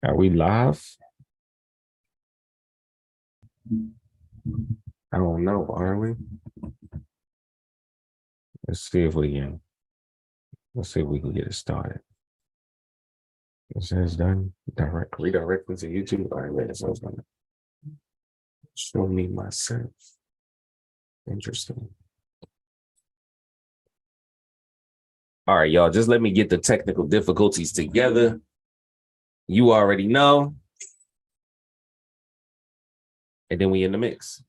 Are we live? I don't know. Are we? Let's see if we can. Let's see if we can get it started. It says done. Redirecting to YouTube. All right, wait. So it's gonna show me myself. Interesting. All right, y'all. Just let me get the technical difficulties together. You already know. And then we in the mix.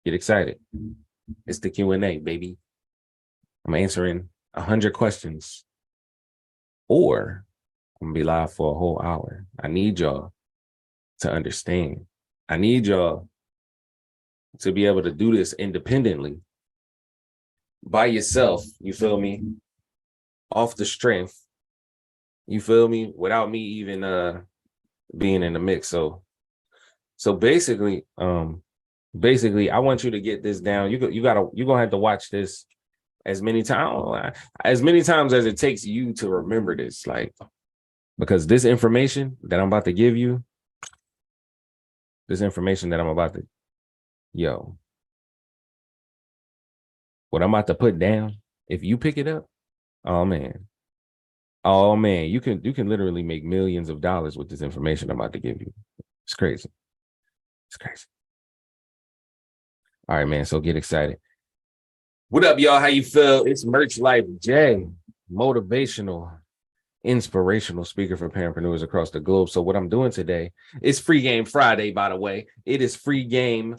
Get excited. It's the Q&A, baby. I'm answering 100 questions. Or I'm gonna be live for a whole hour. I need y'all to understand. I need y'all to be able to do this independently by yourself. You feel me? Off the strength. You feel me? Without me even being in the mix. So basically, I want you to get this down. You're gonna have to watch this as many times as it takes you to remember this. Like, because this information that I'm about to give you, what I'm about to put down, if you pick it up, oh man, you can literally make millions of dollars with this information I'm about to give you. It's crazy. It's crazy. All right, man. So get excited. What up, y'all? How you feel? It's Merch Life J, motivational, inspirational speaker for parapreneurs across the globe. So what I'm doing today is Free Game Friday, by the way. It is Free Game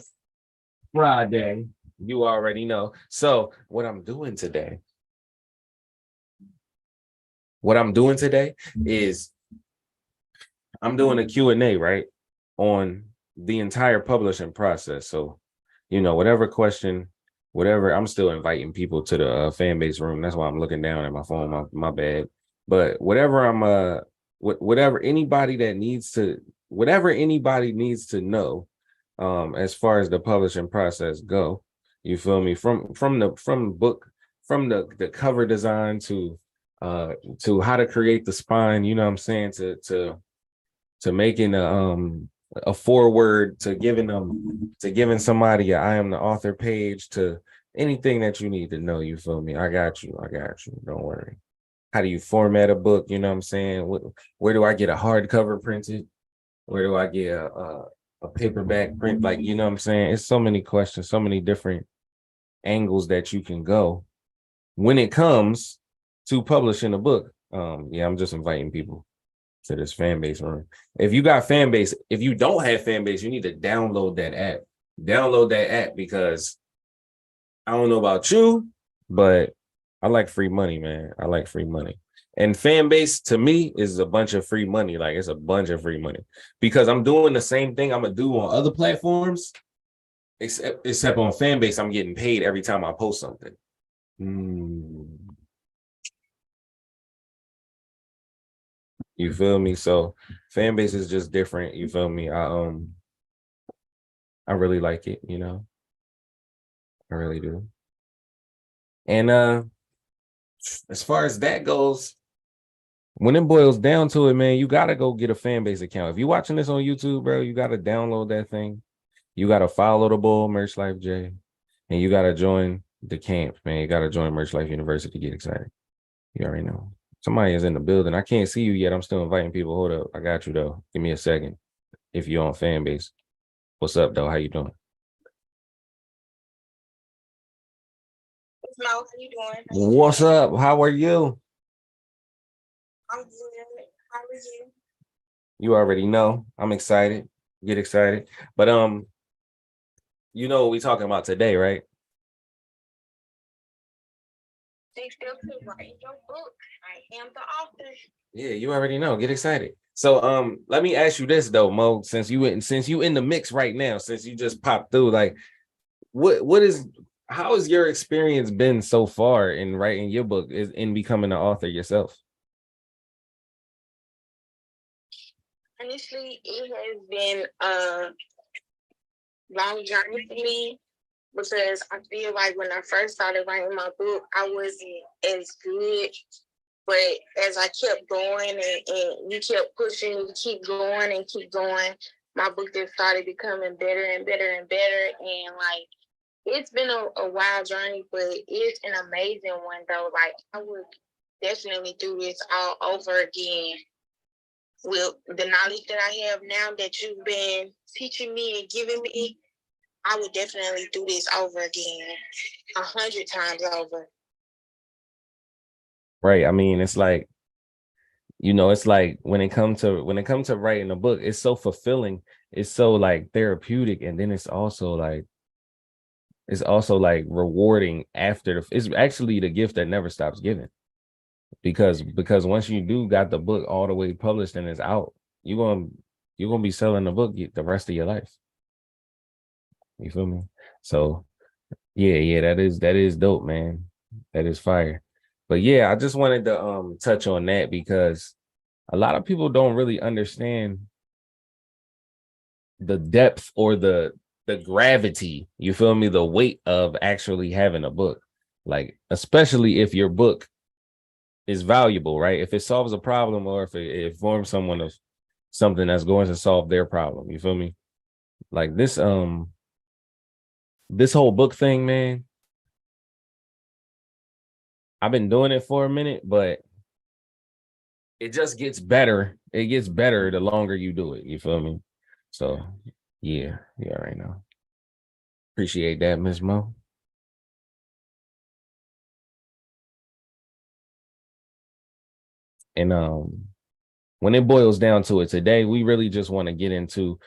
Friday. You already know. So what I'm doing today is I'm doing a Q&A, right, on the entire publishing process. So, whatever question, whatever, I'm still inviting people to the fan base room. That's why I'm looking down at my phone, my bad. But whatever anybody needs to know, as far as the publishing process go, you feel me? From the cover design to how to create the spine, you know what I'm saying, to making a forward, to giving somebody a I am the author page, to anything that you need to know. You feel me? I got you. Don't worry. How do you format a book? You know what I'm saying? Where do I get a hardcover printed? Where do I get a paperback print? Like, you know what I'm saying? It's so many questions, so many different angles that you can go when it comes to publishing a book. I'm just inviting people to this fan base room. If you got fan base, if you don't have fan base, you need to download that app. Download that app, because I don't know about you, but I like free money, man. I like free money. And fan base to me is a bunch of free money. Like, it's a bunch of free money, because I'm doing the same thing I'm gonna do on other platforms, except on fan base, I'm getting paid every time I post something. You feel me? So fan base is just different. You feel me? I really like it, I really do. And as far as that goes, when it boils down to it, man, you gotta go get a fan base account. If you're watching this on YouTube, bro, you gotta download that thing. You gotta follow the bull, Merch Life J, and you gotta join the camp, man. You gotta join Merch Life University to get excited. You already know. Somebody is in the building. I can't see you yet. I'm still inviting people. Hold up. I got you though. Give me a second. If you're on fan base. What's up, though? How you doing? Mo, how you doing? What's up? How are you? I'm good. How are you? You already know. I'm excited. Get excited. But you know what we talking about today, right? They still could write your book. I am the author. Yeah, you already know. Get excited. So let me ask you this though, Mo, since you in the mix right now, since you just popped through, like how has your experience been so far in writing your book, in becoming an author yourself? Honestly, it has been a long journey for me, because I feel like when I first started writing my book, I wasn't as good But as I kept going and you kept pushing, you keep going and keep going, my book just started becoming better and better and better. And like, it's been a wild journey, but it's an amazing one though. Like, I would definitely do this all over again with the knowledge that I have now that you've been teaching me and giving me. I would definitely do this over again, 100 times over. Right. I mean, it's like, it's like when it comes to writing a book, it's so fulfilling, it's so like therapeutic, and then it's also like rewarding after it's actually the gift that never stops giving, because once you do got the book all the way published and it's out, you're gonna be selling the book the rest of your life. You feel me? So yeah, that is dope, man. That is fire. But yeah, I just wanted to touch on that because a lot of people don't really understand the depth or the gravity, you feel me, the weight of actually having a book. Like, especially if your book is valuable, right? If it solves a problem, or if it informs someone of something that's going to solve their problem, you feel me? Like this whole book thing, man, I've been doing it for a minute, but it just gets better. It gets better the longer you do it. You feel me? So yeah, right now. Appreciate that, Miss Mo. And when it boils down to it today, we really just want to get into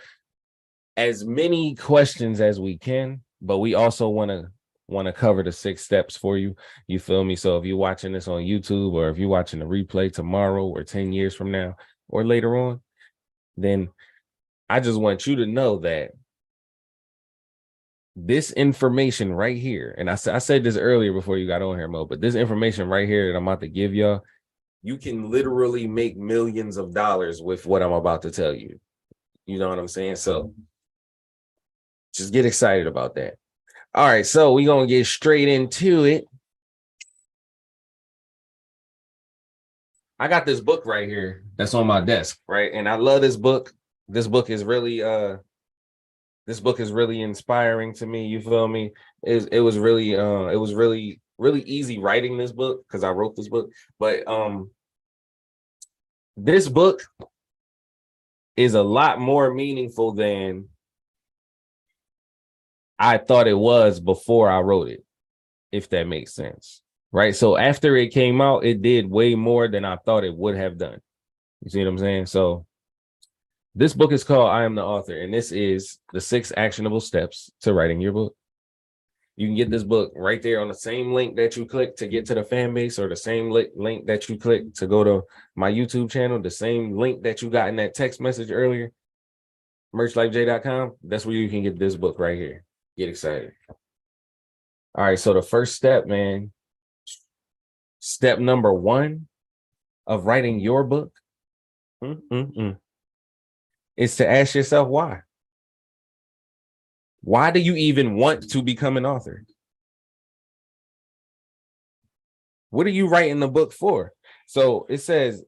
as many questions as we can, but we also want to cover the 6 steps for you. You feel me? So if you're watching this on YouTube, or if you're watching the replay tomorrow or 10 years from now or later on, then I just want you to know that this information right here, and I said this earlier before you got on here, Mo, but this information right here that I'm about to give y'all, you can literally make millions of dollars with what I'm about to tell you. You know what I'm saying? So just get excited about that. All right, so we're going to get straight into it. I got this book right here that's on my desk, right? And I love this book. This book is really inspiring to me. You feel me? It was really easy writing this book because I wrote this book. But this book is a lot more meaningful than I thought it was before I wrote it, if that makes sense. Right. So after it came out, it did way more than I thought it would have done. You see what I'm saying? So this book is called I Am the Author, and this is the 6 actionable steps to writing your book. You can get this book right there on the same link that you click to get to the fan base, or the same link that you click to go to my YouTube channel, the same link that you got in that text message earlier, merchlifej.com. That's where you can get this book right here. Get excited. All right, so the first step, man, step number 1 of writing your book is to ask yourself why. Why do you even want to become an author? What are you writing the book for? So it says,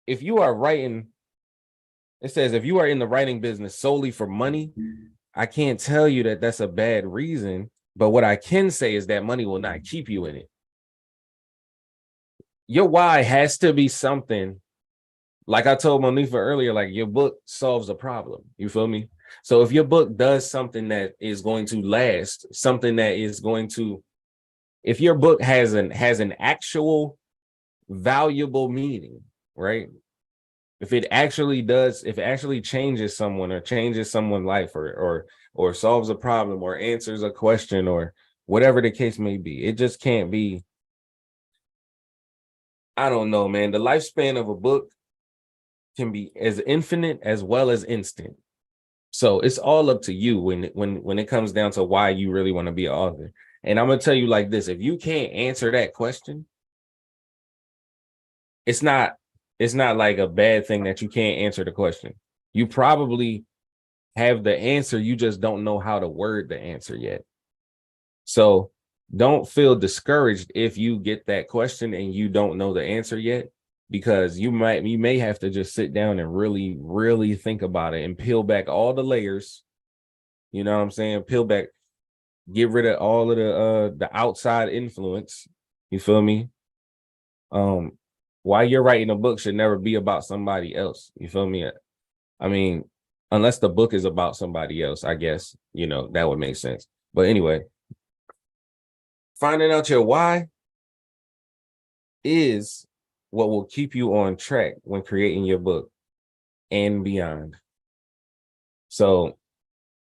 if you are in the writing business solely for money, I can't tell you that that's a bad reason. But what I can say is that money will not keep you in it. Your why has to be something, like I told Monifa earlier, like your book solves a problem. You feel me? So if your book does something that is going to last, something that is going to, if your book has an actual valuable meaning, right? If it actually changes someone, or changes someone's life, or solves a problem, or answers a question, or whatever the case may be, it just can't be, I don't know, man. The lifespan of a book can be as infinite as well as instant. So it's all up to you when it comes down to why you really want to be an author. And I'm gonna tell you like this: if you can't answer that question, it's not like a bad thing that you can't answer the question. You probably have the answer, you just don't know how to word the answer yet. So don't feel discouraged if you get that question and you don't know the answer yet, because you may have to just sit down and really, really think about it and peel back all the layers. You know what I'm saying? Peel back, get rid of all of the outside influence. You feel me? Why you're writing a book should never be about somebody else. You feel me? I mean, unless the book is about somebody else, I guess, you know, that would make sense. But anyway, finding out your why is what will keep you on track when creating your book and beyond. So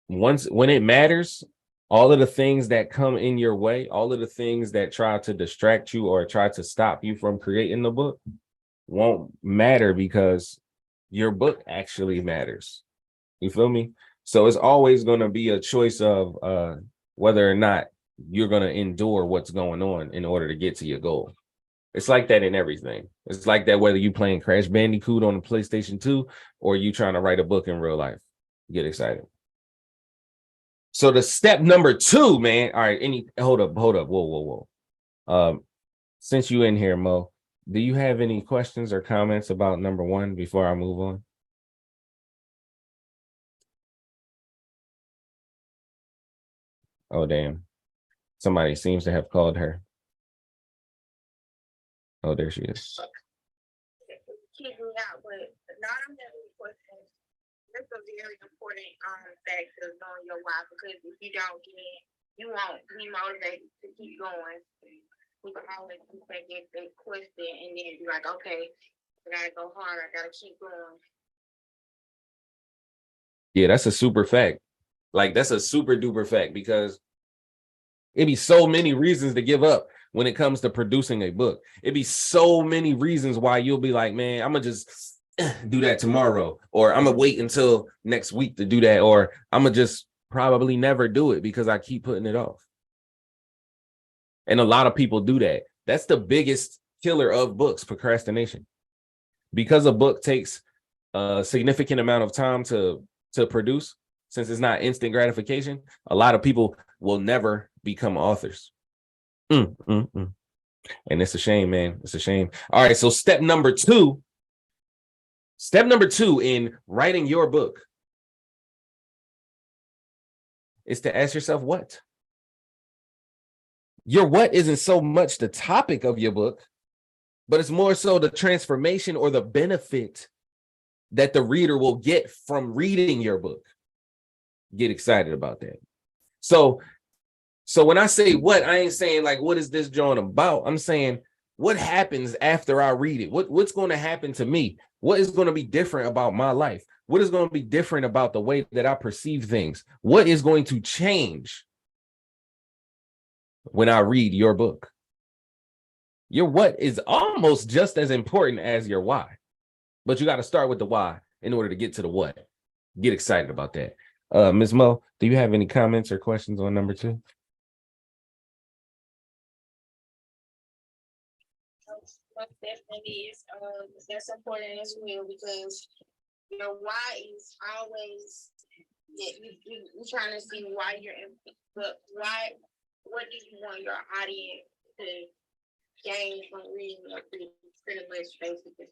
when it matters, all of the things that come in your way, all of the things that try to distract you or try to stop you from creating the book won't matter, because your book actually matters. You feel me? So it's always going to be a choice of whether or not you're going to endure what's going on in order to get to your goal. It's like that in everything. It's like that whether you playing Crash Bandicoot on the PlayStation 2 or you trying to write a book in real life. Get excited. So the step number 2, man. All right, hold up. Whoa. Since you in here, Mo, do you have any questions or comments about number 1 before I move on? Oh, damn. Somebody seems to have called her. Oh, there she is. Keep me out, but not on that question. That's a very important fact of knowing your why, because if you don't get it, you won't be motivated to keep going. You can always get that question and then be like, okay, I gotta go harder, I gotta keep going. Yeah, that's a super fact. Like, that's a super duper fact, because it'd be so many reasons to give up when it comes to producing a book. It'd be so many reasons why you'll be like, man, I'm gonna just do that tomorrow, or I'm gonna wait until next week to do that, or I'm gonna just probably never do it because I keep putting it off. And a lot of people do that. That's the biggest killer of books, procrastination. Because a book takes a significant amount of time to produce, since it's not instant gratification, a lot of people will never become authors. And it's a shame, man. It's a shame. All right, so step number 2 in writing your book is to ask yourself what. Your what isn't so much the topic of your book, but it's more so the transformation or the benefit that the reader will get from reading your book. Get excited about that. So when I say what, I ain't saying like, what is this joint about? I'm saying, what happens after I read it? What's going to happen to me? What is going to be different about my life? What is going to be different about the way that I perceive things? What is going to change when I read your book? Your what is almost just as important as your why, but you got to start with the why in order to get to the what. Get excited about that. Ms. Mo, do you have any comments or questions on number 2? Definitely is that's important as well, because your why is always you're trying to see why you're in, but why, what do you want your audience to gain from reading your pretty much basically.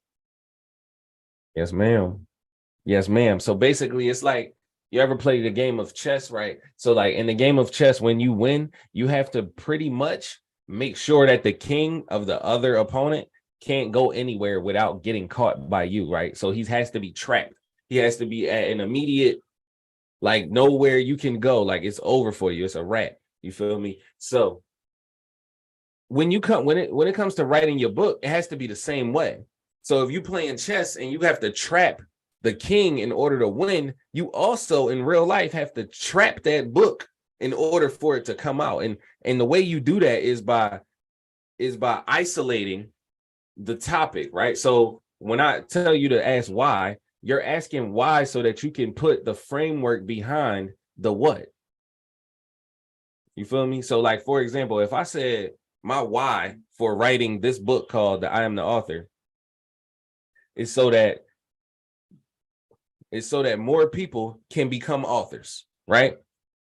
Yes, ma'am. Yes, ma'am. So basically, it's like, you ever played a game of chess, right? So like in the game of chess, when you win, you have to pretty much make sure that the king of the other opponent can't go anywhere without getting caught by you, right? So he has to be trapped. He has to be at an immediate, like, nowhere you can go. Like, it's over for you. It's a wrap. You feel me? So when it comes to writing your book, it has to be the same way. So if you playing chess and you have to trap the king in order to win, you also in real life have to trap that book in order for it to come out. And the way you do that is by isolating the topic, right? So when I tell you to ask why, you're asking why so that you can put the framework behind the what. You feel me? So like, for example, if I said my why for writing this book called the I Am the Author is so that more people can become authors, right?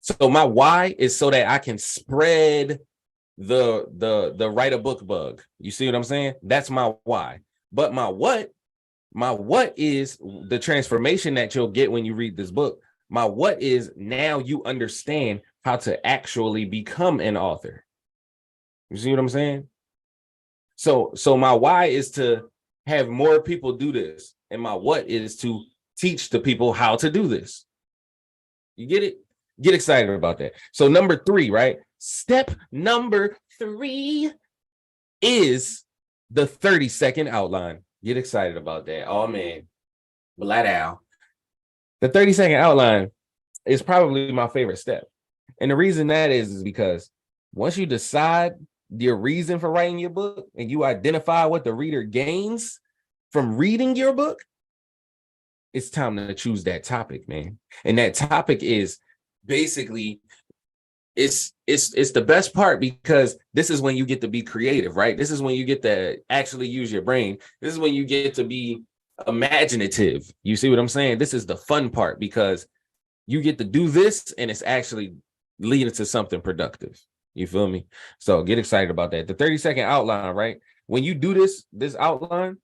So my why is so that I can spread the write a book bug. You see what I'm saying? That's my why. But my what is the transformation that you'll get when you read this book. My what is now you understand how to actually become an author. You see what I'm saying? So my why is to have more people do this, and my what is to teach the people how to do this. You get it? Get excited about that. So number 3, right? Step number 3 is the 30-second outline. Get excited about that. Oh man, Black Owl. The 30-second outline is probably my favorite step. And the reason that is because once you decide your reason for writing your book and you identify what the reader gains from reading your book, it's time to choose that topic, man. And that topic is basically it's the best part, because this is when you get to be creative, right? This is when you get to actually use your brain. This is when you get to be imaginative. You see what I'm saying? This is the fun part, because you get to do this and it's actually leading to something productive. You feel me? So get excited about that. The 30-second outline, right? When you do this outline,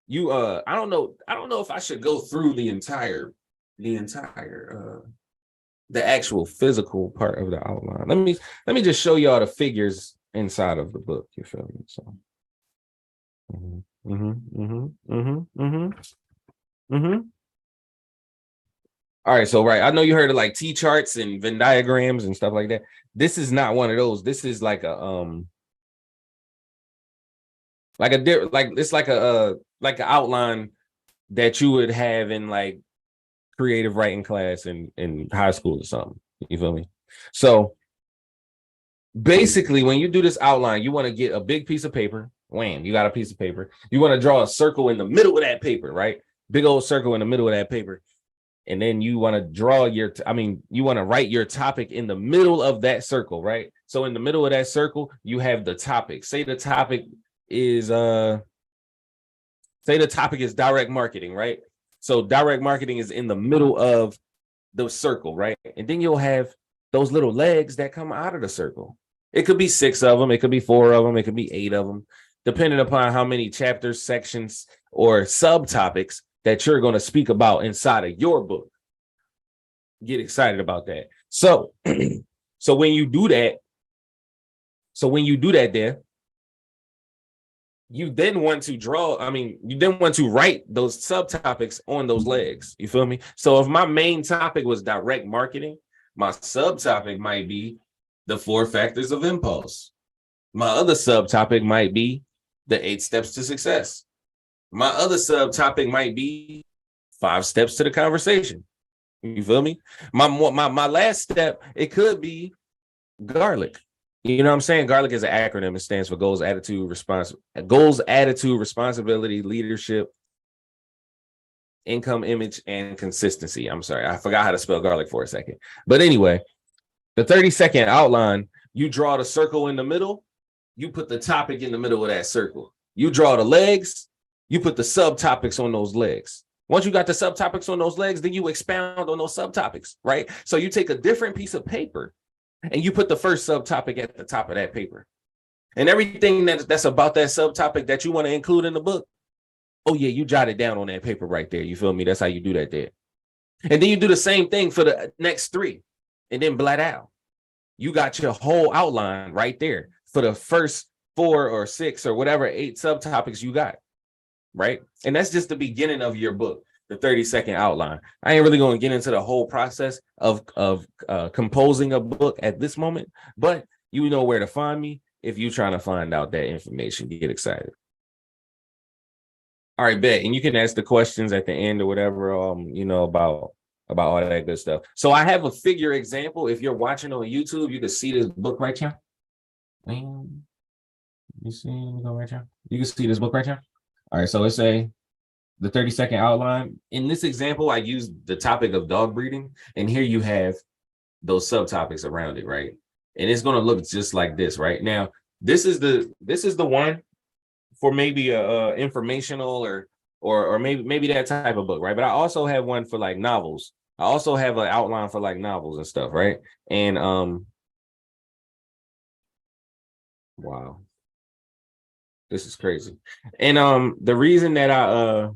you I don't know if I should go through the entire the actual physical part of the outline. Let me just show y'all the figures inside of the book. You feel me? So all right, so right, I know you heard of like T-charts and Venn diagrams and stuff like that. This is not one of those. This is like a like an outline that you would have in like creative writing class in high school or something. You feel me? So basically, when you do this outline, you want to get a big piece of paper. Wham, you got a piece of paper. You want to draw a circle in the middle of that paper, right? Big old circle in the middle of that paper. And then you want to draw you want to write your topic in the middle of that circle, right? So in the middle of that circle, you have the topic. Say the topic is direct marketing, right? So direct marketing is in the middle of the circle, right? And then you'll have those little legs that come out of the circle. It could be 6 of them, it could be 4 of them, it could be 8 of them, depending upon how many chapters, sections, or subtopics that you're going to speak about inside of your book. Get excited about that. So when you do that there, you then want to write those subtopics on those legs. You feel me? So if my main topic was direct marketing, my subtopic might be the 4 factors of impulse. My other subtopic might be the 8 steps to success. My other subtopic might be 5 steps to the conversation. You feel me? My last step, it could be garlic. You know what I'm saying? Garlic is an acronym. It stands for goals, attitude, responsibility, leadership, income, image, and consistency. I'm sorry, I forgot how to spell garlic for a second. But anyway, the 30-second outline, you draw the circle in the middle, you put the topic in the middle of that circle. You draw the legs, you put the subtopics on those legs. Once you got the subtopics on those legs, then you expound on those subtopics, right? So you take a different piece of paper and you put the first subtopic at the top of that paper. And everything that's about that subtopic that you want to include in the book, oh yeah, you jot it down on that paper right there. You feel me? That's how you do that there. And then you do the same thing for the next 3. And then Black Owl. You got your whole outline right there for the first 4 or 6 or whatever 8 subtopics you got, right? And that's just the beginning of your book, the 30-second outline. I ain't really going to get into the whole process of composing a book at this moment, but you know where to find me if you're trying to find out that information. Get excited. All right, bet. And you can ask the questions at the end or whatever, about all that good stuff. So I have a figure example. If you're watching on YouTube, you can see this book right here. You see, right here. You can see this book right here. All right, so let's say the 30-second outline. In this example, I used the topic of dog breeding, and here you have those subtopics around it, right? And it's going to look just like this, right? Now, this is the one for maybe a informational or maybe that type of book, right? But I also have one for like novels. I also have an outline for like novels and stuff, right? And Wow. This is crazy. And the reason that I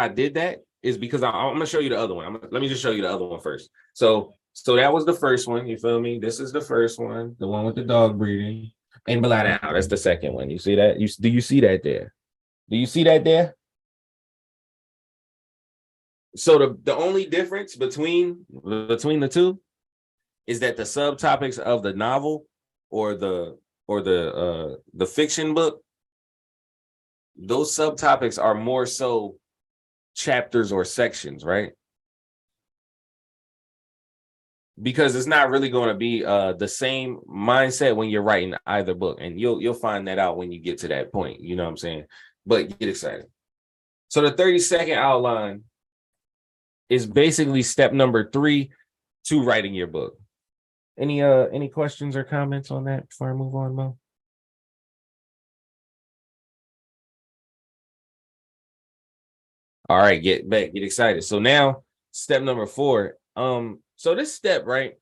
did that is because I'm gonna show you the other one. Let me just show you the other one first. So that was the first one. You feel me? This is the first one, the one with the dog breeding. And Blood Out. That's the second one. You see that? Do you see that there? Do you see that there? So the only difference between the two is that the subtopics of the novel or the fiction book, those subtopics are more so chapters or sections, right? Because it's not really going to be the same mindset when you're writing either book, and you'll find that out when you get to that point. You know what I'm saying? But get excited. So the 30-second outline is basically step number 3 to writing your book. Any questions or comments on that before I move on, Mo? All right, get excited. So now step number 4. So this step, right?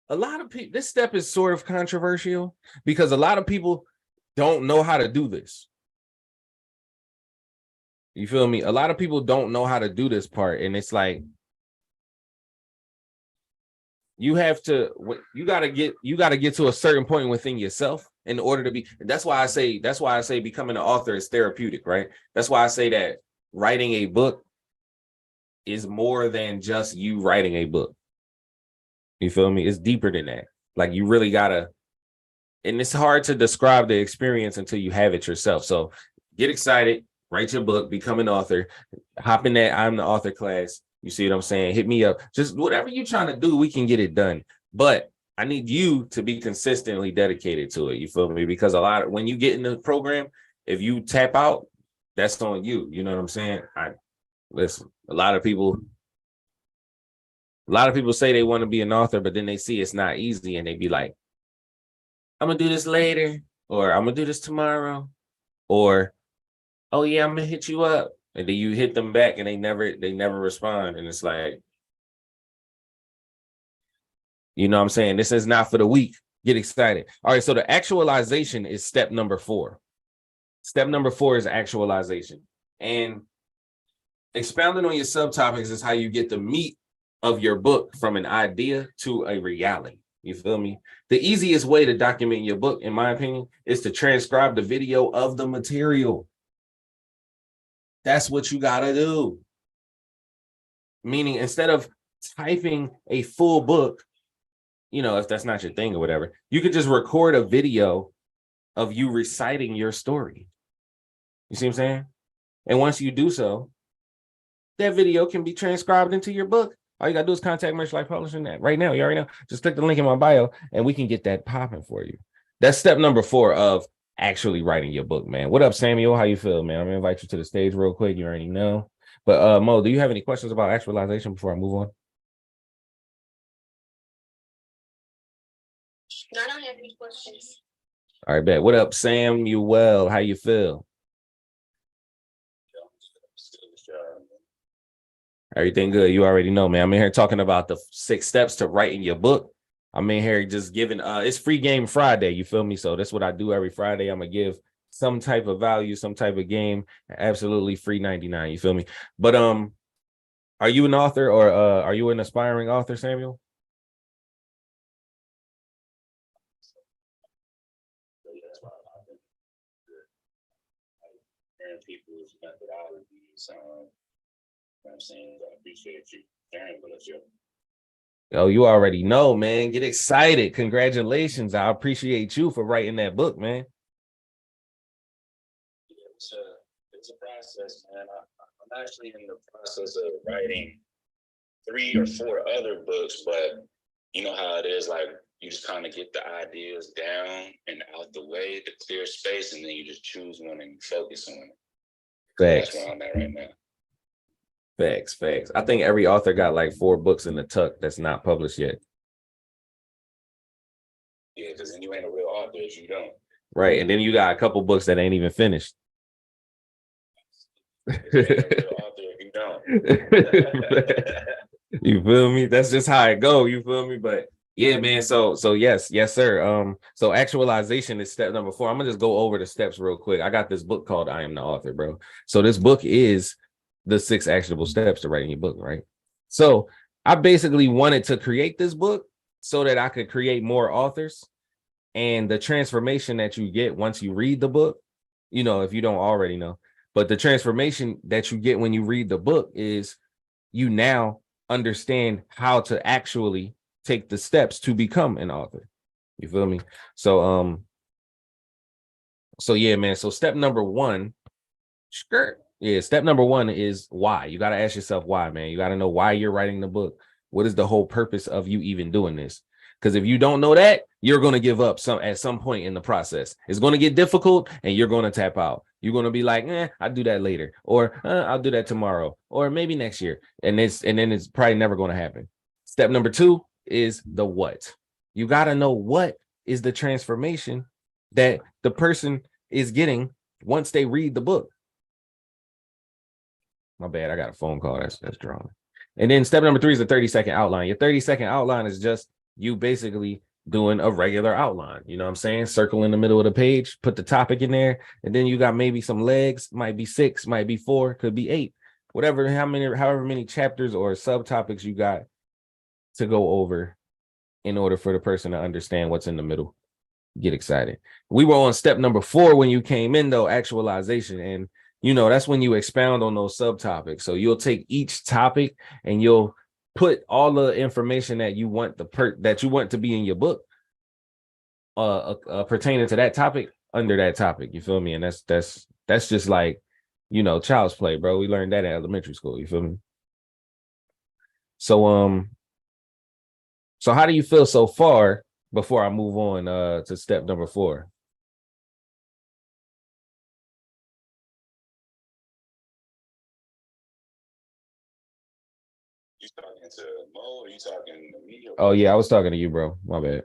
A lot of people, this step is sort of controversial because a lot of people don't know how to do this. You feel me? A lot of people don't know how to do this part, and it's like you gotta get to a certain point within yourself in order to be. That's why I say becoming an author is therapeutic, right? That's why I say that writing a book is more than just you writing a book. You feel me? It's deeper than that. Like you really gotta, and it's hard to describe the experience until you have it yourself. So get excited, write your book, become an author, hop in that I'm the author class. You see what I'm saying? Hit me up. Just whatever you're trying to do, we can get it done. But I need you to be consistently dedicated to it. You feel me? Because when you get in the program, if you tap out, that's on you. You know what I'm saying? Listen, a lot of people say they want to be an author, but then they see it's not easy and they be like, I'm gonna do this later, or I'm gonna do this tomorrow, or oh yeah, I'm gonna hit you up. And then you hit them back and they never respond. And it's like, you know what I'm saying? This is not for the weak. Get excited. All right. So the actualization is step number 4. Step number 4 is actualization. And expounding on your subtopics is how you get the meat of your book from an idea to a reality. You feel me? The easiest way to document your book, in my opinion, is to transcribe the video of the material. That's what you got to do. Meaning, instead of typing a full book, you know, if that's not your thing or whatever, you could just record a video of you reciting your story. You see what I'm saying? And once you do so, that video can be transcribed into your book. All you got to do is contact Merch Life Publishing that right now. You already know. Just click the link in my bio and we can get that popping for you. That's step number 4 of actually writing your book, man. What up, Samuel? How you feel, man? I'm gonna invite you to the stage real quick. You already know. But Mo, do you have any questions about actualization before I move on? No, I don't have any questions. All right, bet. What up, Samuel? How you feel? Everything good. You already know, man. I'm in here talking about the 6 steps to writing your book. I'm in here just giving it's free game Friday. You feel me? So that's what I do every Friday. I'm gonna give some type of value, some type of game, absolutely free 99. You feel me? But are you an author or are you an aspiring author, Samuel? People's methodologies. I'm saying I appreciate you sharing with us. Oh, you already know, man. Get excited. Congratulations. I appreciate you for writing that book, man. It's a process, man. I'm actually in the process of writing 3 or 4 other books, but you know how it is, like you just kind of get the ideas down and out the way, the clear space, and then you just choose one and focus on it. Facts. That's where I'm at right now. Facts. I think every author got like 4 books in the tuck that's not published yet. Yeah, because then you ain't a real author if you don't. Right, and then you got a couple books that ain't even finished. You ain't a real author if you don't. You feel me? That's just how it go. You feel me? But Yeah, man. So yes, sir. So actualization is step number 4. I'm gonna just go over the steps real quick. I got this book called I Am the Author, bro. So this book is the 6 actionable steps to writing your book, right? So I basically wanted to create this book so that I could create more authors, and the transformation that you get once you read the book, if you don't already know, but the transformation that you get when you read the book is you now understand how to actually take the steps to become an author. You feel me? So so yeah, man. So step number 1, skirt. Yeah, step number 1 is why. You got to ask yourself why, man. You got to know why you're writing the book. What is the whole purpose of you even doing this? Because if you don't know that, you're going to give up at some point in the process. It's going to get difficult and you're going to tap out. You're going to be like, I'll do that later, or I'll do that tomorrow, or maybe next year. And then it's probably never going to happen. Step number 2 is the what. You got to know what is the transformation that the person is getting once they read the book. My bad. I got a phone call. That's drawn. And then step number 3 is the 30-second outline. Your 30-second outline is just you basically doing a regular outline. You know what I'm saying? Circle in the middle of the page, put the topic in there, and then you got maybe some legs, might be 6, might be 4, could be 8, whatever, however many chapters or subtopics you got to go over in order for the person to understand what's in the middle. Get excited. We were on step number 4 when you came in, though, actualization. And that's when you expound on those subtopics. So you'll take each topic and you'll put all the information that you want to be in your book pertaining to that topic under that topic. You feel me? And that's just like, child's play, bro. We learned that in elementary school. You feel me? So so how do you feel so far before I move on to step number 4? You talking to Mo or you talking to me? Oh yeah, I was talking to you, bro. My bad.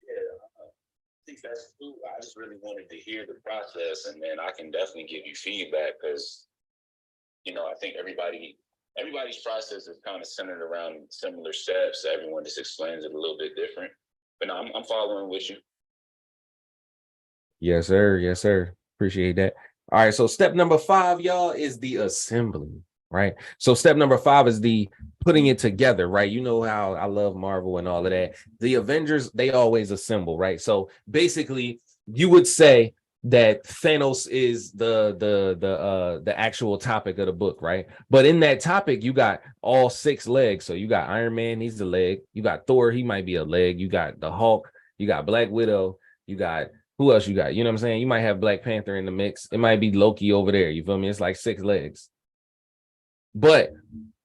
Yeah, I think that's cool. I just really wanted to hear the process, and then I can definitely give you feedback because, I think everybody's process is kind of centered around similar steps. Everyone just explains it a little bit different. But no, I'm following with you. Yes, sir. Yes, sir. Appreciate that. All right. So step number 5, y'all, is the assembly, right? So step number 5 is the putting it together, right? You know how I love Marvel and all of that. The Avengers, they always assemble, right? So basically, you would say that Thanos is the actual topic of the book, right? But in that topic, you got all 6 legs. So you got Iron Man, he's the leg. You got Thor, he might be a leg. You got the Hulk. You got Black Widow. You got who else you got? You know what I'm saying? You might have Black Panther in the mix. It might be Loki over there. You feel me? It's like 6 legs. But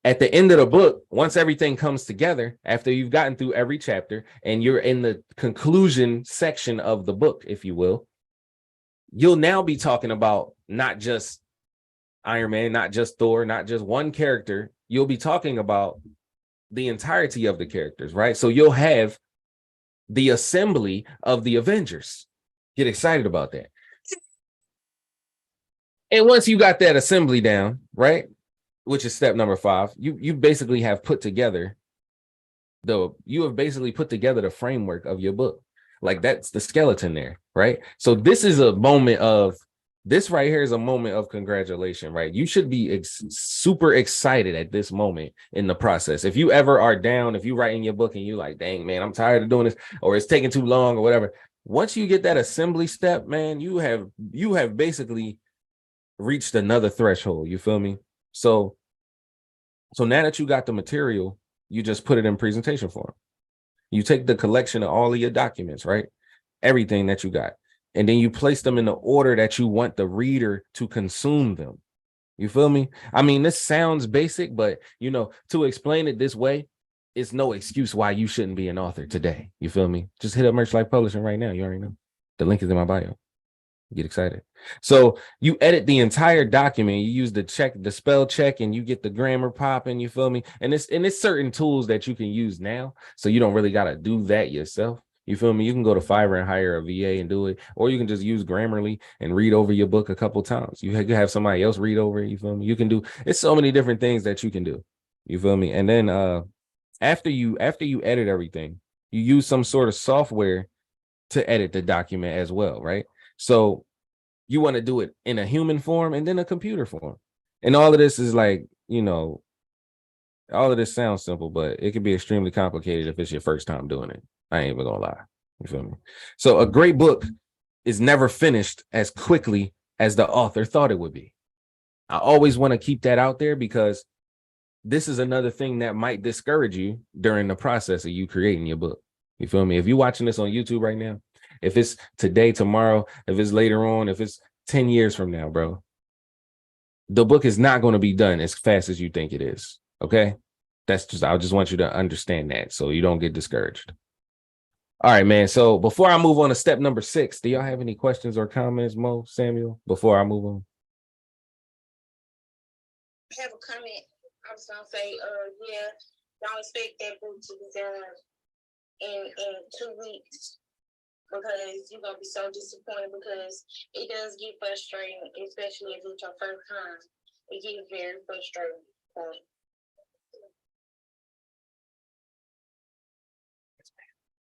at the end of the book, once everything comes together, after you've gotten through every chapter and you're in the conclusion section of the book, if you will, you'll now be talking about not just Iron Man, not just Thor, not just one character. You'll be talking about the entirety of the characters, right? So you'll have the assembly of the Avengers. Get excited about that. And once you got that assembly down, right, which is step number 5, you basically have put together the framework of your book. Like that's the skeleton there, right? So this right here is a moment of congratulation, right? You should be super excited at this moment in the process. If you ever are down, if you write in your book and you're like, dang, man, I'm tired of doing this, or it's taking too long or whatever, once you get that assembly step, man, you have basically reached another threshold. You feel me? So now that you got the material, you just put it in presentation form. You take the collection of all of your documents, right? Everything that you got, and then you place them in the order that you want the reader to consume them. You feel me? I mean, this sounds basic, but to explain it this way, it's no excuse why you shouldn't be an author today. You feel me? Just hit up Merch Life Publishing right now. You already know. The link is in my bio. Get excited. So you edit the entire document. You use the spell check, and you get the grammar popping. You feel me? And it's certain tools that you can use now, so you don't really got to do that yourself. You feel me? You can go to Fiverr and hire a VA and do it, or you can just use Grammarly and read over your book a couple times. You have somebody else read over it. You feel me? You can do. It's so many different things that you can do. You feel me? And then After you edit everything, you use some sort of software to edit the document as well, right? So you want to do it in a human form and then a computer form. And all of this is like, all of this sounds simple, but it can be extremely complicated if it's your first time doing it. I ain't even gonna lie. You feel me? So a great book is never finished as quickly as the author thought it would be. I always want to keep that out there because this is another thing that might discourage you during the process of you creating your book. You feel me? If you're watching this on YouTube right now, if it's today, tomorrow, if it's later on, if it's 10 years from now, bro, the book is not going to be done as fast as you think it is. Okay. I just want you to understand that so you don't get discouraged. All right, man. So before I move on to step number 6, do y'all have any questions or comments, Mo, Samuel, before I move on? I have a comment. I was gonna say, yeah, don't expect that book to be done in 2 weeks because you're gonna be so disappointed because it does get frustrating, especially if it's your first time. It gets very frustrating.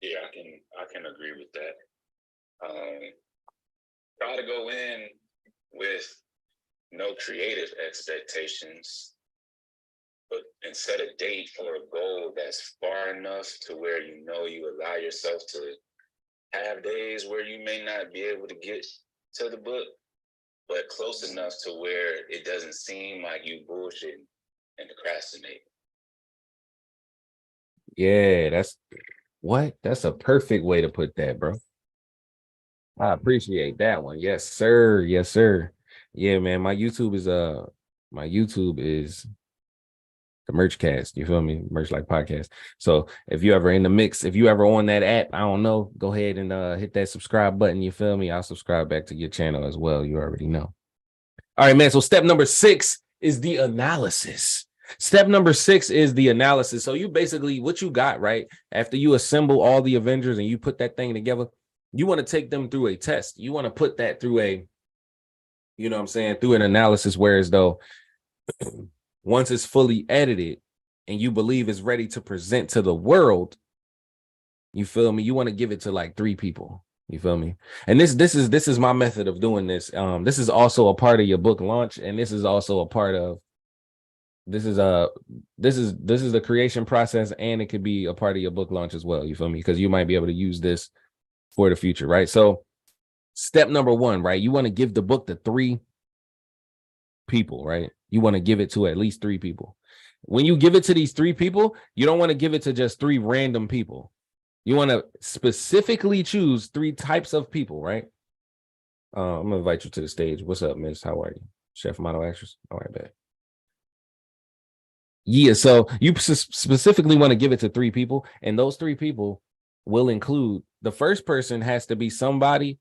Yeah, I can agree with that. Try to go in with no creative expectations, but and set a date or a goal that's far enough to where you allow yourself to have days where you may not be able to get to the book, but close enough to where it doesn't seem like you bullshit and procrastinate. Yeah, that's a perfect way to put that, bro. I appreciate that one. Yes, sir. Yes, sir. Yeah, man. My YouTube is the Merchcast. You feel me? Merch Like Podcast. So if you ever in the mix, if you ever on that app, I don't know, go ahead and hit that subscribe button. You feel me? I'll subscribe back to your channel as well. You already know. All right, man. So step number 6 is the analysis. Step number 6 is the analysis. So you basically, what you got, right? After you assemble all the Avengers and you put that thing together, you want to take them through a test. You want to put that through through an analysis, whereas though once it's fully edited and you believe it's ready to present to the world, you feel me? You want to give it to like 3 people. You feel me? And this is my method of doing this. This is also a part of your book launch, and this is also a part of this is the creation process, and it could be a part of your book launch as well. You feel me? Because you might be able to use this for the future, right? So step number 1, right? You want to give the book to 3 people, right? You want to give it to at least 3 people. When you give it to these 3 people, you don't want to give it to just 3 random people. You want to specifically choose 3 types of people, right? I'm gonna invite you to the stage. What's up, Miss? How are you? Chef, model, actress. All right, bet. Yeah, so you specifically want to give it to 3 people, and those 3 people will include, the first person has to be somebody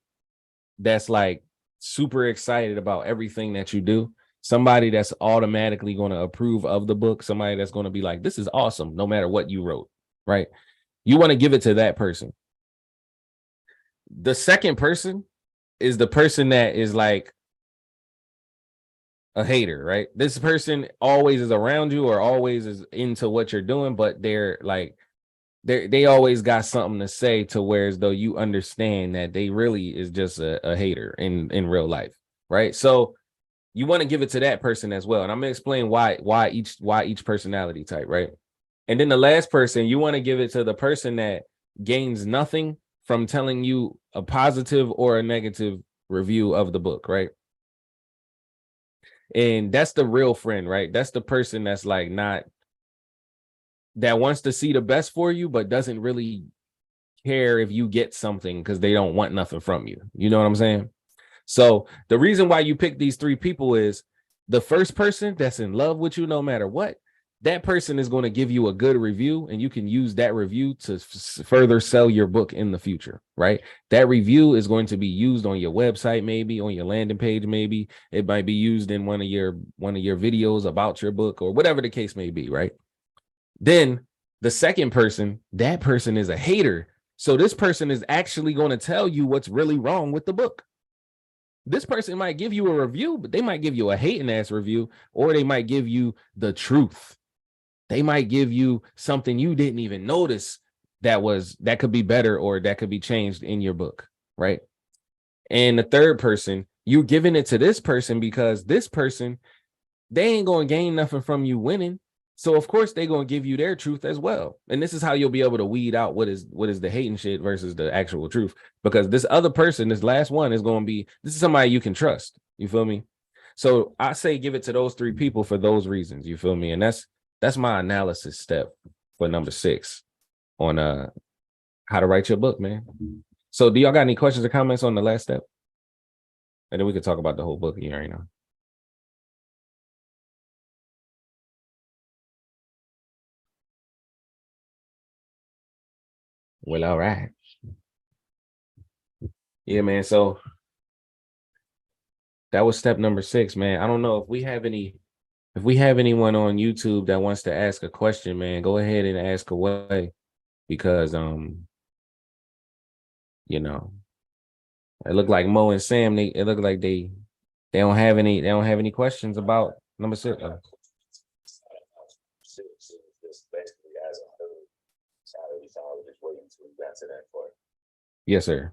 that's like super excited about everything that you do, somebody that's automatically going to approve of the book, somebody that's going to be like, this is awesome, no matter what you wrote, right? You want to give it to that person. The second person is the person that is like a hater, right? This person always is around you or always is into what you're doing, but they're like, they always got something to say to where as though you understand that they really is just a hater in real life, right? So you want to give it to that person as well. And I'm gonna explain why each personality type, right? And then the last person, you want to give it to the person that gains nothing from telling you a positive or a negative review of the book, right? And that's the real friend, right? That's the person that's like that wants to see the best for you, but doesn't really care if you get something because they don't want nothing from you. You know what I'm saying? So the reason why you pick these 3 people is the first person that's in love with you no matter what, that person is going to give you a good review, and you can use that review to further sell your book in the future, right? That review is going to be used on your website, maybe on your landing page, maybe it might be used in one of your videos about your book or whatever the case may be, right? Then the second person, that person is a hater. So this person is actually going to tell you what's really wrong with the book. This person might give you a review, but they might give you a hating ass review, or they might give you the truth. They might give you something you didn't even notice that could be better or that could be changed in your book, right? And the third person, you giving it to this person because this person, they ain't going to gain nothing from you winning. So of course they're going to give you their truth as well. And this is how you'll be able to weed out what is the hating shit versus the actual truth. Because this other person, this last one is going to be, this is somebody you can trust. You feel me? So I say give it to those three people for those reasons. You feel me? And that's my analysis step for number 6 on how to write your book, man. So do y'all got any questions or comments on the last step? And then we could talk about the whole book here right now. Well, all right. Yeah, man. So that was step number 6, man. I don't know if we have anyone on YouTube that wants to ask a question, man, go ahead and ask away because you know, it looked like Mo and Sam, it looked like they don't have any questions about number 6. Just basically as a whole, so I was just waiting until we got to that part. Yes, sir.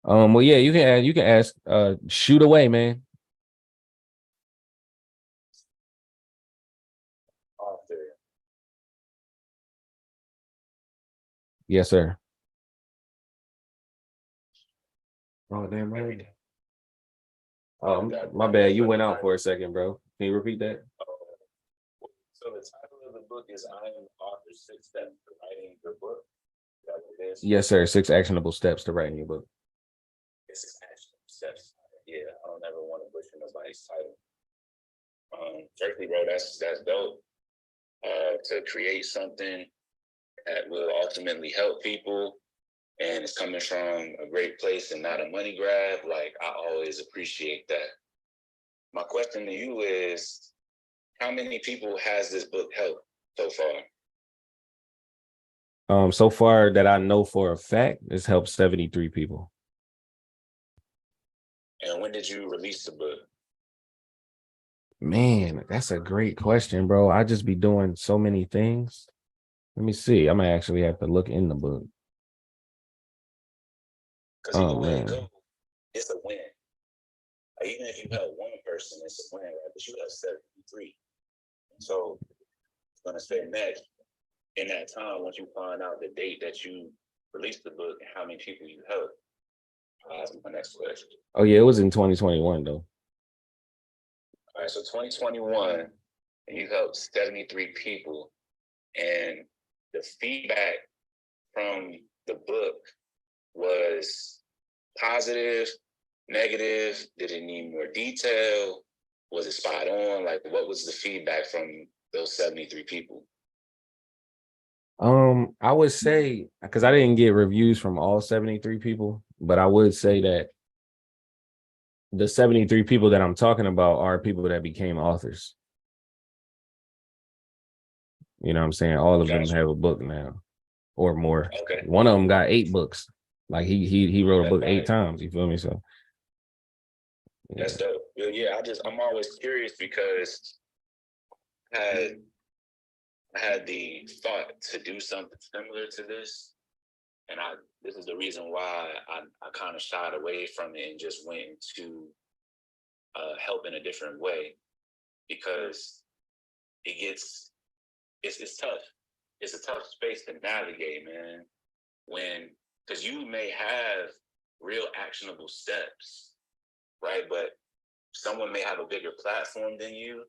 Well, yeah, you can ask, shoot away, man. Author, Yes, sir. Oh, damn right. My bad. You went out for a second, bro. Can you repeat that? so the title of the book is I Am Author 6 Steps to Writing Your Book. Is that what it is? Yes, sir. 6 actionable steps to writing your book. This is actual steps. Yeah, I don't ever want to butcher nobody's title. Firstly, bro, that's dope. To create something that will ultimately help people and it's coming from a great place and not a money grab, like I always appreciate that. My question to you is, how many people has this book helped so far? So far that I know for a fact, it's helped 73 people. And when did you release the book? Man, that's a great question, bro. I just be doing so many things. Let me see. I might actually have to look in the book. Because either way it goes, it's a win. Like, even if you help one person, it's a win, right? But you have 73. So it's gonna say next in that time, once you find out the date that you released the book and how many people you helped, I'll ask my next question. Oh yeah, it was in 2021 though. All right, so 2021, and you helped 73 people, and the feedback from the book was positive, negative. Did it need more detail? Was it spot on? Like, what was the feedback from those 73 people? I would say, because I didn't get reviews from all 73 people, but I would say that the 73 people that I'm talking about are people that became authors. You know what I'm saying? All of them have a book now or more. Okay. One of them got 8 books. Like he wrote a book 8 times. You feel me? So yeah. That's dope. Yeah, I'm always curious because I had the thought to do something similar to this. And this is the reason why I kind of shied away from it and just went into help in a different way, because it's tough. It's a tough space to navigate, man. Because you may have real actionable steps, right? But someone may have a bigger platform than you.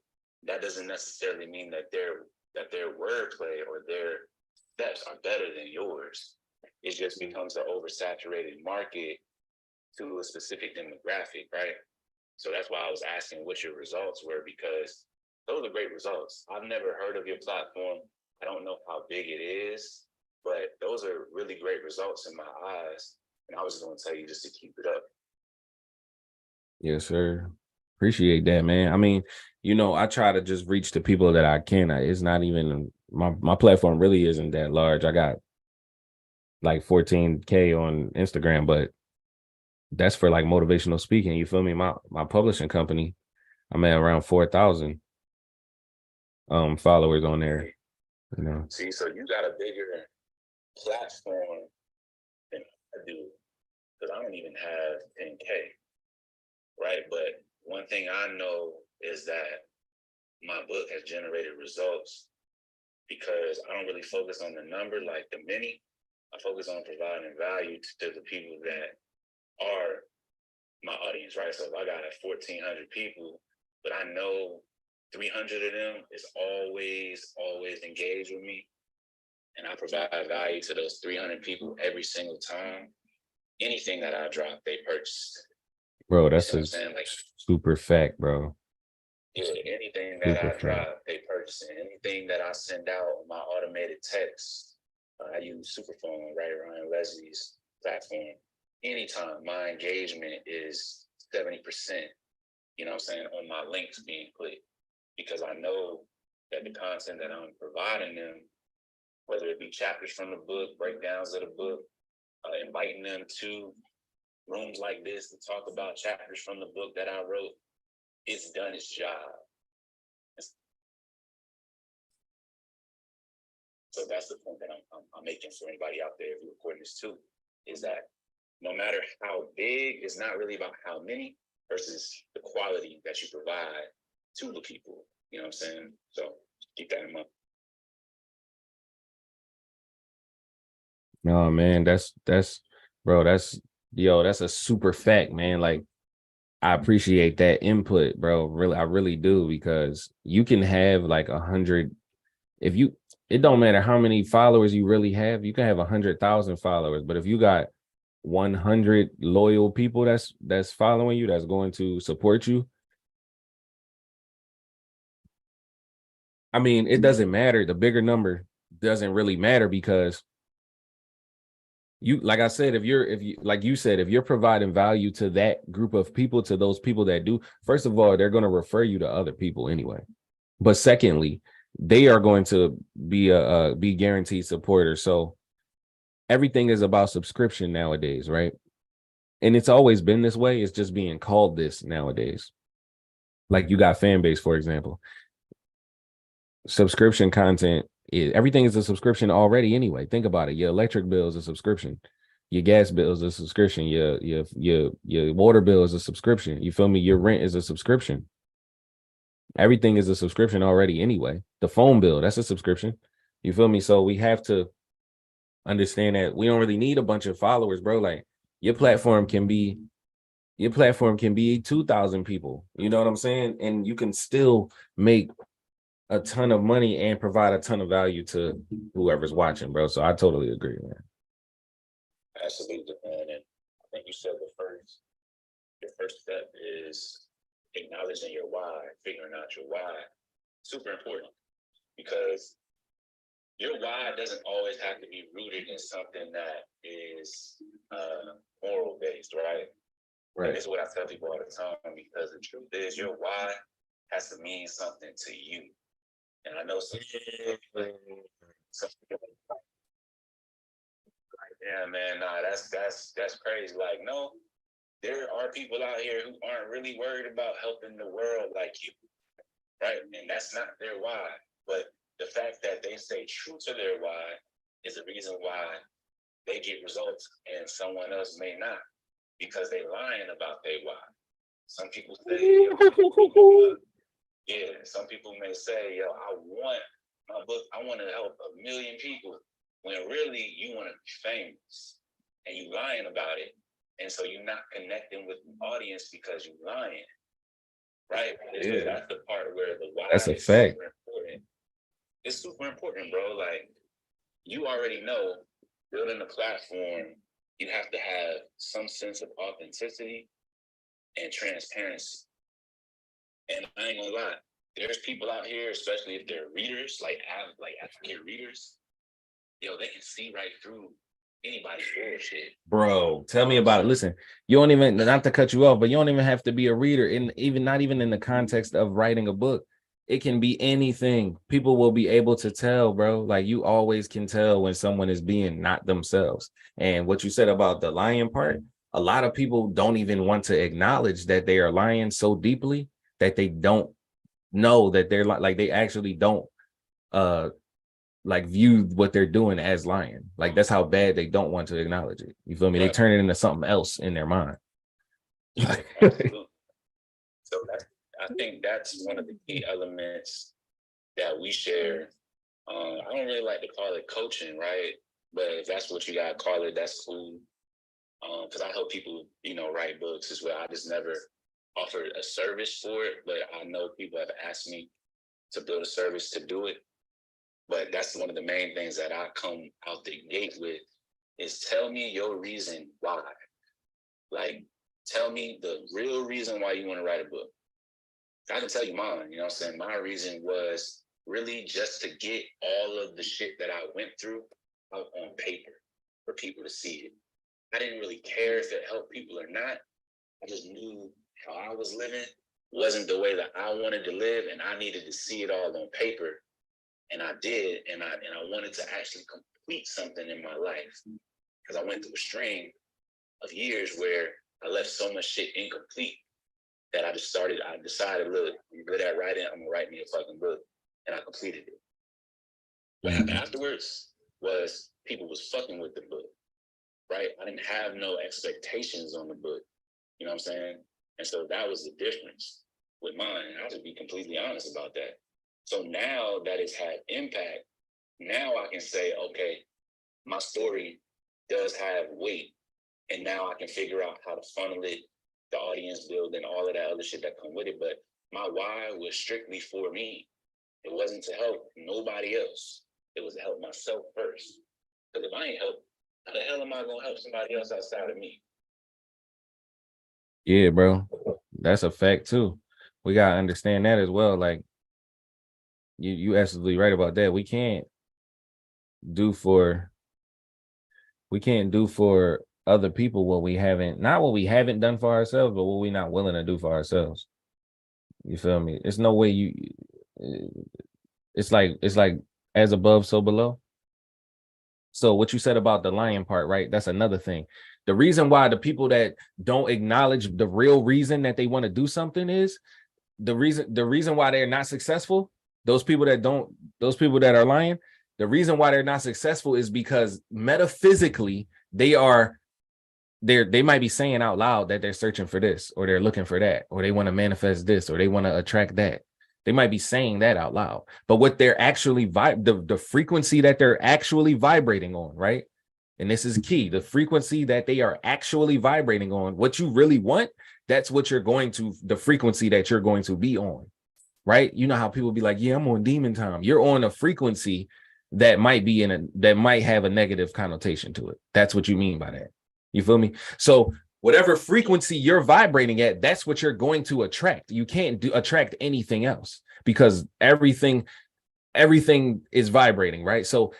That doesn't necessarily mean that their wordplay or their steps are better than yours. It just becomes an oversaturated market to a specific demographic, right? So that's why I was asking what your results were, because those are great results. I've never heard of your platform. I don't know how big it is, but those are really great results in my eyes. And I was just going to tell you just to keep it up. yes, sir. Appreciate that, man. I mean, you know, I try to just reach the people that I can. It's not even my platform really isn't that large. I got like 14K on Instagram, but that's for like motivational speaking. You feel me? My publishing company, I'm at around 4,000. followers on there. You know. See, so you got a bigger platform than I do, because I don't even have 10K, right? But one thing I know is that my book has generated results because I don't really focus on the number like the many. I focus on providing value to the people that are my audience, right? So if I got 1,400 people, but I know 300 of them is always engaged with me, and I provide value to those 300 people every single time, anything that I drop, they purchase. Bro, that's You know a what I'm saying? Like, super fact, bro. yeah, anything that Super I fact. drop, they purchase it. Anything that I send out on my automated text, I use Superphone, right? Ryan Leslie's platform. Anytime my engagement is 70%, you know what I'm saying, on my links being clicked, because I know that the content that I'm providing them, whether it be chapters from the book, breakdowns of the book, inviting them to rooms like this to talk about chapters from the book that I wrote, it's done its job. So that's the point that I'm making for anybody out there who's recording this too, is that no matter how big, it's not really about how many versus the quality that you provide to the people. You know what I'm saying? So keep that in mind. No, man, that's bro, that's a super fact, man. Like, I appreciate that input, bro. Really, I really do, because you can have like 100. If you, it don't matter how many followers you really have. You can have 100,000 followers, but if you got 100 loyal people that's following you, that's going to support you, I mean, it doesn't matter. The bigger number doesn't really matter, because you, like I said, if you, like you said, if you're providing value to that group of people, to those people that do, first of all, they're going to refer you to other people anyway. But secondly, they are going to be guaranteed supporters. So everything is about subscription nowadays, right? And it's always been this way. It's just being called this nowadays. Like, you got fan base, for example. Subscription content, everything is a subscription already anyway. Think about it. Your electric bill is a subscription. Your gas bill is a subscription. Your water bill is a subscription. You feel me? Your rent is a subscription. Everything is a subscription already anyway. The phone bill, that's a subscription. You feel me? So we have to understand that we don't really need a bunch of followers, bro. Like, your platform can be 2,000 people. You know what I'm saying? And you can still make a ton of money and provide a ton of value to whoever's watching, bro. So I totally agree, man. Absolutely, man. And I think you said your first step is acknowledging your why, figuring out your why. Super important, because your why doesn't always have to be rooted in something that is moral based, right? Right. And this is what I tell people all the time, because the truth is your why has to mean something to you. And I know some people like, yeah, man, nah, that's crazy. Like, no, there are people out here who aren't really worried about helping the world like you, right? And that's not their why. But the fact that they stay true to their why is the reason why they get results and someone else may not, because they lying about their why. Some people say, yeah, some people may say, yo, I want my book, I want to help 1 million people, when really you want to be famous, and you lying about it. And so you're not connecting with the audience because you're lying, right? Yeah. That's the part where the why That's a is fact. super important. It's super important, bro. Like, you already know, building a platform, you have to have some sense of authenticity and transparency. And I ain't gonna lie, there's people out here, especially if they're readers, like African readers, yo, they can see right through anybody's bullshit. Bro, tell me about it. Listen, you don't even, not to cut you off, but you don't even have to be a reader, not even in the context of writing a book. It can be anything. People will be able to tell, bro. Like, you always can tell when someone is being not themselves. And what you said about the lying part, a lot of people don't even want to acknowledge that they are lying so deeply that they don't know that they're like they actually don't like view what they're doing as lying. Like that's how bad they don't want to acknowledge it. You feel me? They Right. turn it into something else in their mind. Absolutely. So I think that's one of the key elements that we share. I don't really like to call it coaching, right? But if that's what you gotta call it, that's cool. Because I help people, write books as well. I just never offered a service for it, but I know people have asked me to build a service to do it. But that's one of the main things that I come out the gate with is tell me your reason why. Like, tell me the real reason why you want to write a book. I can tell you mine, you know what I'm saying? My reason was really just to get all of the shit that I went through out on paper for people to see it. I didn't really care if it helped people or not. I just knew how I was living wasn't the way that I wanted to live, and I needed to see it all on paper. And I did, and I wanted to actually complete something in my life because I went through a string of years where I left so much shit incomplete that I decided, look, I'm good at writing, I'm gonna write me a fucking book. And I completed it. What happened afterwards was people was fucking with the book, right? I didn't have no expectations on the book. You know what I'm saying? And so that was the difference with mine. And I'll just be completely honest about that. So now that it's had impact, now I can say, okay, my story does have weight. And now I can figure out how to funnel it, the audience build, and all of that other shit that come with it. But my why was strictly for me. It wasn't to help nobody else. It was to help myself first. Because if I ain't help, how the hell am I gonna help somebody else outside of me? Yeah, bro. That's a fact too. We gotta understand that as well. Like you absolutely right about that. Do for we can't do for other people what we haven't not what we haven't done for ourselves, but what we're not willing to do for ourselves. You feel me? It's no way it's like as above, so below. So what you said about the lying part, right? That's another thing. The reason why the people that don't acknowledge the real reason that they want to do something is the reason why they're not successful. Those people that are lying, the reason why they're not successful is because metaphysically they might be saying out loud that they're searching for this or they're looking for that or they want to manifest this or they want to attract that. They might be saying that out loud, but what they're actually the frequency that they're actually vibrating on, right? And this is key, the frequency that they are actually vibrating on, what you really want, that's what the frequency that you're going to be on, right? You know how people be like, yeah, I'm on demon time. You're on a frequency that might have a negative connotation to it. That's what you mean by that. You feel me? So whatever frequency you're vibrating at, that's what you're going to attract. You can't attract anything else because everything is vibrating, right? So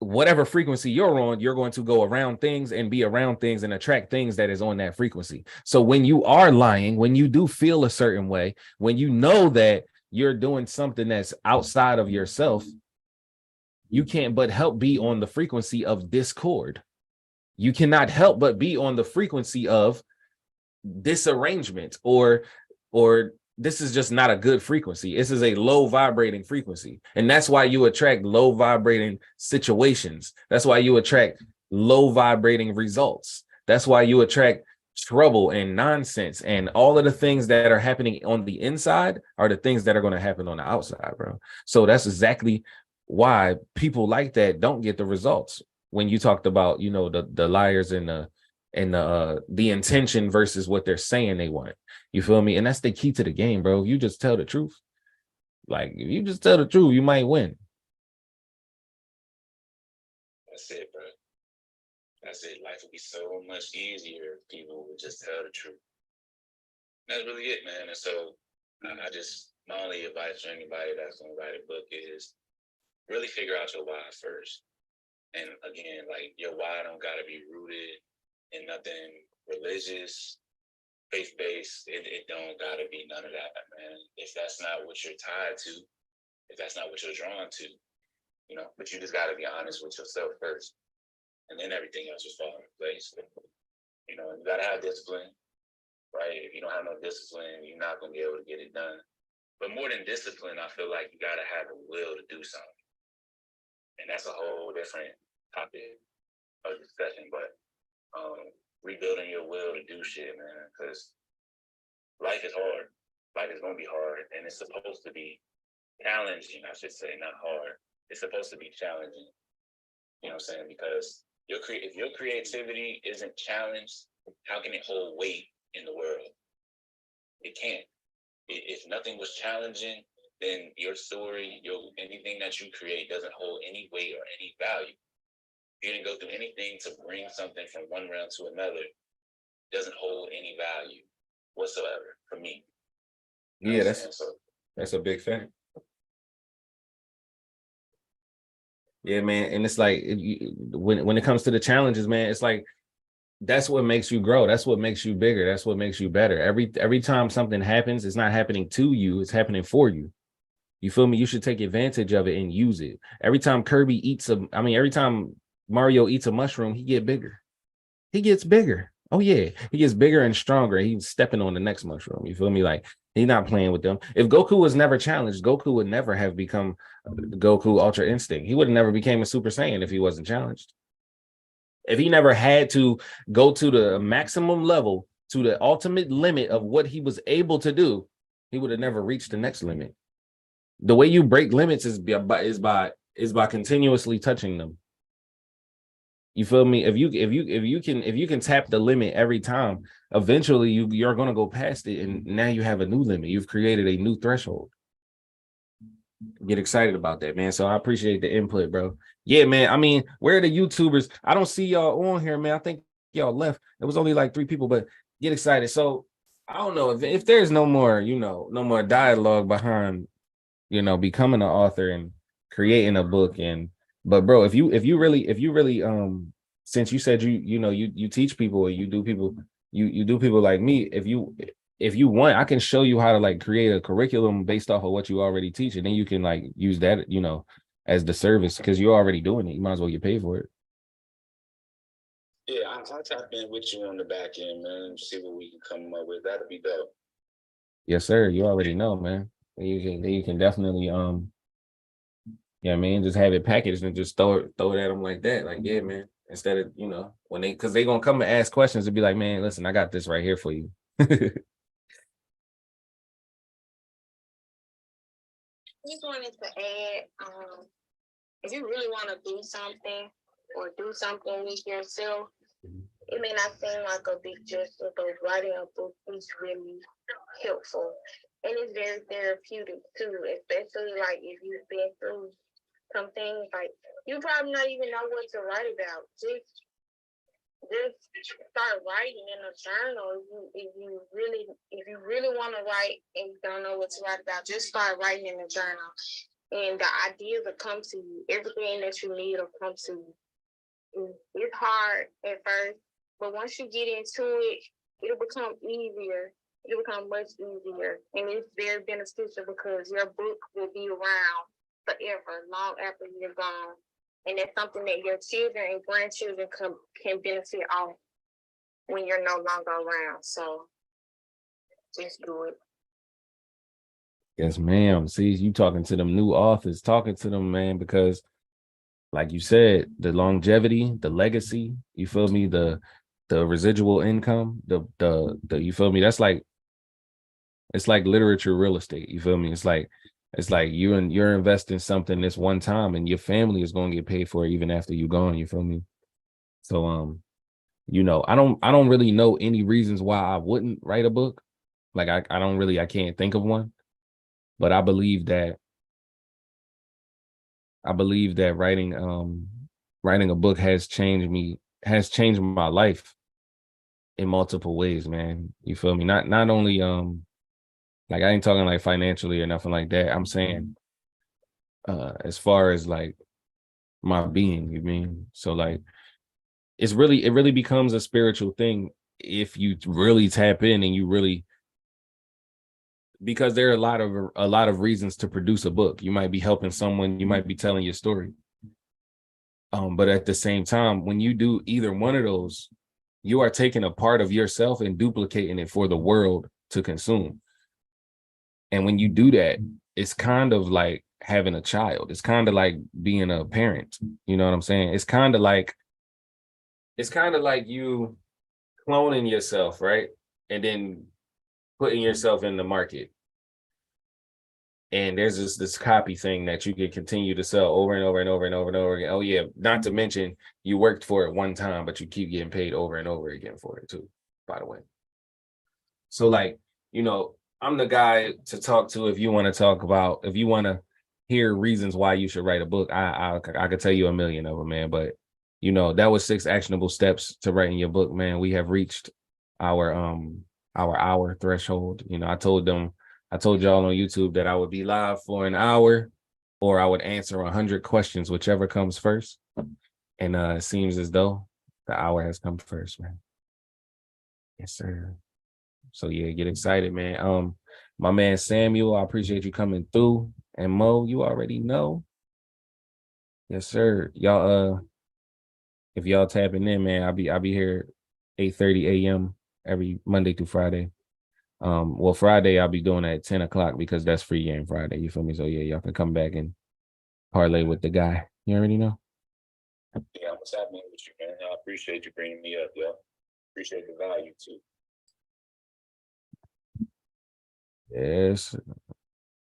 whatever frequency you're on, you're going to go around things and be around things and attract things that is on that frequency. So when you are lying, when you do feel a certain way, when you know that you're doing something that's outside of yourself, you can't but help be on the frequency of discord. You cannot help but be on the frequency of disarrangement or this is just not a good frequency. This is a low vibrating frequency. And that's why you attract low vibrating situations. That's why you attract low vibrating results. That's why you attract trouble and nonsense. And all of the things that are happening on the inside are the things that are going to happen on the outside, bro. So that's exactly why people like that don't get the results. When you talked about, the liars and the intention versus what they're saying they want. You feel me? And that's the key to the game, bro. You just tell the truth. Like if you just tell the truth, you might win. That's it, bro. That's it. Life would be so much easier if people would just tell the truth. That's really it, man. And so my only advice for anybody that's gonna write a book is really figure out your why first. And again, like your why don't gotta be rooted in nothing religious, faith-based. It don't gotta be none of that, man. If that's not what you're tied to, if that's not what you're drawn to, but you just gotta be honest with yourself first. And then everything else will fall into place. You gotta have discipline, right? If you don't have no discipline, you're not gonna be able to get it done. But more than discipline, I feel like you gotta have a will to do something. And that's a whole different topic of discussion. But rebuilding your will to do shit, man, because life is hard. Life is gonna be hard, and it's supposed to be challenging, I should say, not hard. It's supposed to be challenging. You know what I'm saying? Because if your creativity isn't challenged, how can it hold weight in the world? It can't. If nothing was challenging, then your story, anything that you create doesn't hold any weight or any value. You didn't go through anything to bring something from one realm to another. It doesn't hold any value whatsoever for me. You know Yeah, what I'm saying? So that's a big fact. Yeah, man, and it's like when it comes to the challenges, man, it's like that's what makes you grow. That's what makes you bigger. That's what makes you better. Every time something happens, it's not happening to you, it's happening for you. You feel me? You should take advantage of it and use it. Every time every time Mario eats a mushroom, he get bigger. He gets bigger. Oh yeah, he gets bigger and stronger. He's stepping on the next mushroom. You feel me? Like he's not playing with them. If Goku was never challenged, Goku would never have become Goku Ultra Instinct. He would have never became a Super Saiyan if he wasn't challenged. If he never had to go to the maximum level, to the ultimate limit of what he was able to do, he would have never reached the next limit. The way you break limits is by continuously touching them. You feel me? If you can tap the limit every time, eventually you're gonna go past it, and now you have a new limit. You've created a new threshold. Get excited about that, man. So I appreciate the input, bro. Yeah, man. I mean, where are the YouTubers? I don't see y'all on here, man. I think y'all left. It was only like 3 people, but get excited. So I don't know if there's no more, no more dialogue behind, becoming an author and creating a book. But bro, if you really since you said you teach people, or you do people like me, if you want, I can show you how to like create a curriculum based off of what you already teach, and then you can like use that, as the service, because you're already doing it. You might as well get paid for it. yeah, I'll tap in with you on the back end, man. See what we can come up with. That'll be dope. Yes, sir. You already know, man. You can definitely yeah, man, just have it packaged and just throw it at them like that. Like, yeah, man. Instead of, when because they gonna come and ask questions and be like, man, listen, I got this right here for you. Just wanted to add, if you really want to do something or do something with yourself, it may not seem like a big gesture, but writing a book is really helpful. And it's very therapeutic too, especially like if you've been through some things, like you probably not even know what to write about. Just start writing in a journal. If you really want to write and you don't know what to write about, just start writing in a journal, and the ideas will come to you. Everything that you need will come to you. It's hard at first, but once you get into it, it'll become easier. It'll become much easier, and it's very beneficial because your book will be around forever, long after you're gone. And it's something that your children and grandchildren can benefit off when you're no longer around. So just do it. Yes, ma'am. See, you talking to them new authors, talking to them, man, because like you said, the longevity, the legacy, you feel me, the residual income, the you feel me, it's like literature real estate. You feel me? It's like you're investing something this one time, and your family is going to get paid for it even after you're gone. You feel me? So I don't really know any reasons why I wouldn't write a book. Like I can't think of one. But I believe that writing a book has changed my life in multiple ways, man. You feel me? Not only like I ain't talking like financially or nothing like that. I'm saying as far as like my being, you mean? So like it really becomes a spiritual thing if you really tap in and you really, because there are a lot of reasons to produce a book. You might be helping someone, you might be telling your story. But at the same time, when you do either one of those, you are taking a part of yourself and duplicating it for the world to consume. And when you do that, it's kind of like having a child. It's kind of like being a parent. You know what I'm saying? It's kind of like you cloning yourself, right? And then putting yourself in the market. And there's this copy thing that you can continue to sell over and over and over and over and over again. Oh yeah, not to mention you worked for it one time, but you keep getting paid over and over again for it too, by the way. So like, you know, I'm the guy to talk to if you want to talk about, if you want to hear reasons why you should write a book. I could tell you a million of them, man. But you know, that was 6 actionable steps to writing your book, man. We have reached our hour threshold. You know, I told y'all on YouTube that I would be live for an hour, or I would answer 100 questions, whichever comes first. And it seems as though the hour has come first, man. Yes, sir. So yeah, get excited, man. My man Samuel, I appreciate you coming through. And Mo, you already know. Yes, sir. Y'all, if y'all tapping in, man, I'll be here 8:30 a.m. every Monday through Friday. Well, Friday I'll be doing at 10 o'clock because that's free game Friday. You feel me? So yeah, y'all can come back and parlay with the guy. You already know. Yeah, what's happening with you, man? I appreciate you bringing me up, yo. Appreciate the value too. Yes.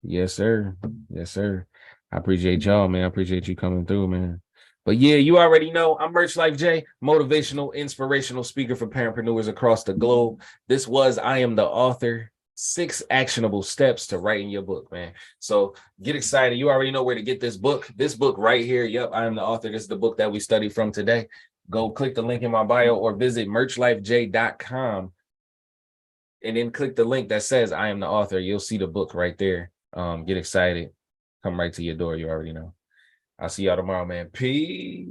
Yes, sir. Yes, sir. I appreciate y'all, man. I appreciate you coming through, man. But yeah, you already know I'm Merch Life J, motivational, inspirational speaker for parentpreneurs across the globe. This was I Am the Author, 6 actionable steps to writing your book, man. So get excited. You already know where to get this book. This book right here. Yep, I Am the Author. This is the book that we studied from today. Go click the link in my bio or visit merchlifej.com and then click the link that says I Am the Author. You'll see the book right there. Get excited. Come right to your door. You already know. I'll see y'all tomorrow, man. Peace.